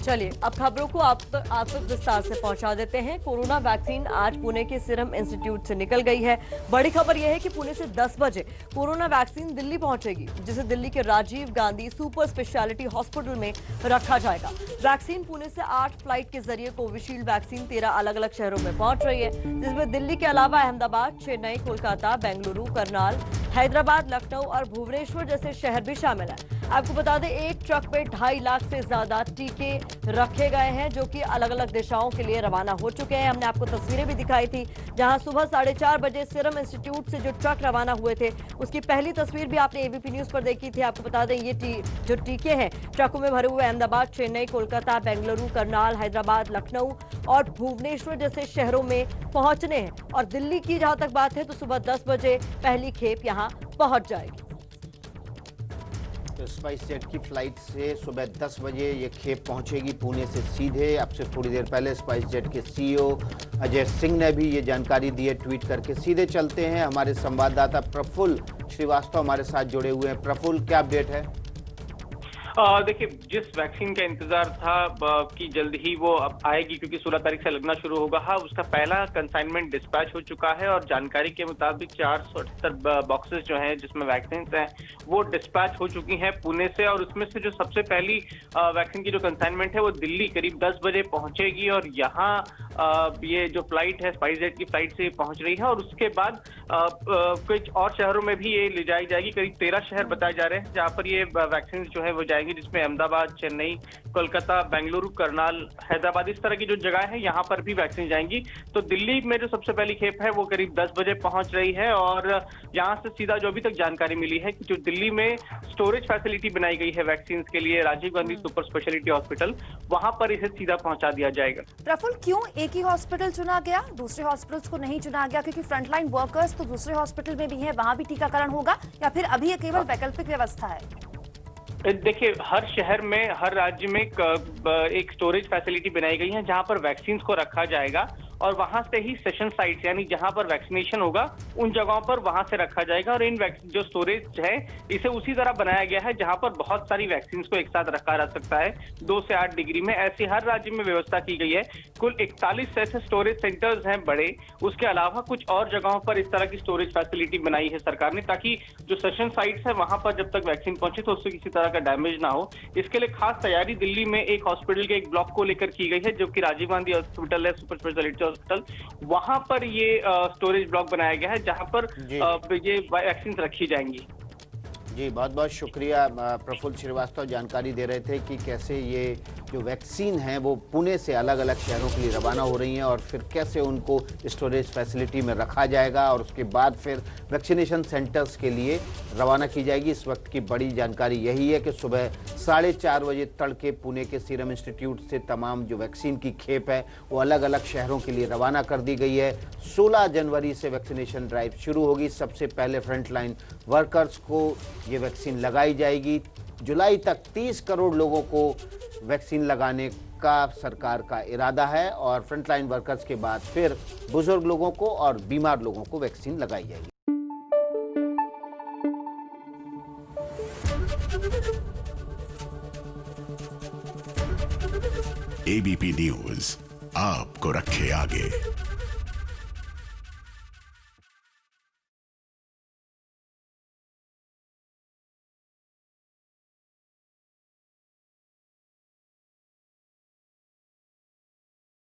चलिए अब खबरों को आप तक विस्तार से पहुंचा देते हैं। कोरोना वैक्सीन आज पुणे के सीरम इंस्टीट्यूट से निकल गई है। बड़ी खबर यह है कि पुणे से 10 बजे कोरोना वैक्सीन दिल्ली पहुंचेगी, जिसे दिल्ली के Rajiv Gandhi super speciality hospital में रखा जाएगा। वैक्सीन पुणे से 8 फ्लाइट के जरिए कोविशील्ड वैक्सीन 13 अलग अलग शहरों में पहुंच रही है, जिसमें दिल्ली के अलावा अहमदाबाद, चेन्नई, कोलकाता, बेंगलुरु, करनाल, हैदराबाद, लखनऊ और भुवनेश्वर जैसे शहर भी शामिल हैं। आपको बता दें, एक ट्रक में 2.5 लाख से ज्यादा टीके रखे गए हैं, जो कि अलग अलग दिशाओं के लिए रवाना हो चुके हैं। हमने आपको तस्वीरें भी दिखाई थी, जहां सुबह 4:30 बजे सीरम इंस्टीट्यूट से जो ट्रक रवाना हुए थे, उसकी पहली तस्वीर भी आपने एबीपी न्यूज पर देखी थी। आपको बता दें, ये जो टीके हैं ट्रकों में भरे हुए अहमदाबाद, चेन्नई, कोलकाता, बेंगलुरु, करनाल, हैदराबाद, लखनऊ और भुवनेश्वर जैसे शहरों में पहुंचने हैं। और दिल्ली की जहां तक बात है, तो सुबह 10 बजे पहली खेप यहां पहुंच जाएगी। तो स्पाइस जेट की फ्लाइट से सुबह 10 बजे ये खेप पहुंचेगी पुणे से सीधे। अब से थोड़ी देर पहले स्पाइस जेट के सीईओ अजय सिंह ने भी ये जानकारी दी है ट्वीट करके। सीधे चलते हैं, हमारे संवाददाता प्रफुल्ल श्रीवास्तव हमारे साथ जुड़े हुए हैं। प्रफुल्ल, क्या अपडेट है? देखिए, जिस वैक्सीन का इंतजार था कि जल्द ही वो अब आएगी, क्योंकि 16 तारीख से लगना शुरू होगा, उसका पहला कंसाइनमेंट डिस्पैच हो चुका है और जानकारी के मुताबिक 478 बॉक्सेस जो हैं जिसमें वैक्सीन हैं वो डिस्पैच हो चुकी हैं पुणे से। और उसमें से जो सबसे पहली वैक्सीन की जो कंसाइनमेंट है वो दिल्ली करीब 10 बजे पहुंचेगी और यहाँ ये जो फ्लाइट है स्पाइस जेट की फ्लाइट से पहुंच रही है। और उसके बाद कुछ और शहरों में भी ये ले जाई जाएगी। करीब 13 शहर बताए जा रहे हैं जहाँ पर ये वैक्सीन जो है वो जाएंगी, जिसमें अहमदाबाद, चेन्नई, कोलकाता, बेंगलुरु, करनाल, हैदराबाद, इस तरह की जो जगह है यहाँ पर भी वैक्सीन जाएंगी। तो दिल्ली में जो सबसे पहली खेप है वो करीब 10 बजे पहुंच रही है और यहाँ से सीधा जो अभी तक जानकारी मिली है कि जो दिल्ली में स्टोरेज फैसिलिटी बनाई गई है वैक्सीन के लिए, Rajiv Gandhi super speciality hospital, वहां पर इसे सीधा पहुंचा दिया जाएगा। प्रफुल्ल, क्यों एक ही हॉस्पिटल चुना गया, दूसरे हॉस्पिटल्स को नहीं चुना गया? क्योंकि फ्रंटलाइन वर्कर्स तो दूसरे हॉस्पिटल में भी हैं, वहां भी टीकाकरण होगा, या फिर अभी ये केवल वैकल्पिक व्यवस्था है? देखिए, हर शहर में, हर राज्य में एक स्टोरेज फैसिलिटी बनाई गई है जहां पर वैक्सीन को रखा जाएगा और वहां से ही सेशन साइट्स यानी जहां पर वैक्सीनेशन होगा उन जगहों पर वहां से रखा जाएगा। और इन जो स्टोरेज है इसे उसी तरह बनाया गया है जहां पर बहुत सारी वैक्सीन को एक साथ रखा जा सकता है 2 से 8 डिग्री में। ऐसी हर राज्य में व्यवस्था की गई है। कुल 41 ऐसे स्टोरेज सेंटर्स हैं बड़े। उसके अलावा कुछ और जगहों पर इस तरह की स्टोरेज फैसिलिटी बनाई है सरकार ने, ताकि जो सेशन साइट्स है वहां पर जब तक वैक्सीन पहुंचे तो उससे किसी तरह का डैमेज ना हो। इसके लिए खास तैयारी दिल्ली में एक हॉस्पिटल के एक ब्लॉक को लेकर की गई है, जो कि राजीव गांधी हॉस्पिटल है, सुपर स्पेशलिटी हॉस्पिटल। वहां पर ये स्टोरेज ब्लॉक बनाया गया है जहां पर ये वैक्सीन रखी जाएंगी। जी, बहुत बहुत शुक्रिया। प्रफुल्ल श्रीवास्तव जानकारी दे रहे थे कि कैसे ये जो वैक्सीन है वो पुणे से अलग अलग शहरों के लिए रवाना हो रही हैं और फिर कैसे उनको स्टोरेज फैसिलिटी में रखा जाएगा और उसके बाद फिर वैक्सीनेशन सेंटर्स के लिए रवाना की जाएगी। इस वक्त की बड़ी जानकारी यही है कि सुबह 4:30 बजे तड़के पुणे के सीरम इंस्टीट्यूट से तमाम जो वैक्सीन की खेप है वो अलग अलग शहरों के लिए रवाना कर दी गई है। 16 जनवरी से वैक्सीनेशन ड्राइव शुरू होगी। सबसे पहले फ्रंटलाइन वर्कर्स को ये वैक्सीन लगाई जाएगी। जुलाई तक 30 करोड़ लोगों को वैक्सीन लगाने का सरकार का इरादा है और फ्रंटलाइन वर्कर्स के बाद फिर बुजुर्ग लोगों को और बीमार लोगों को वैक्सीन लगाई जाएगी। एबीपी न्यूज आपको रखे आगे।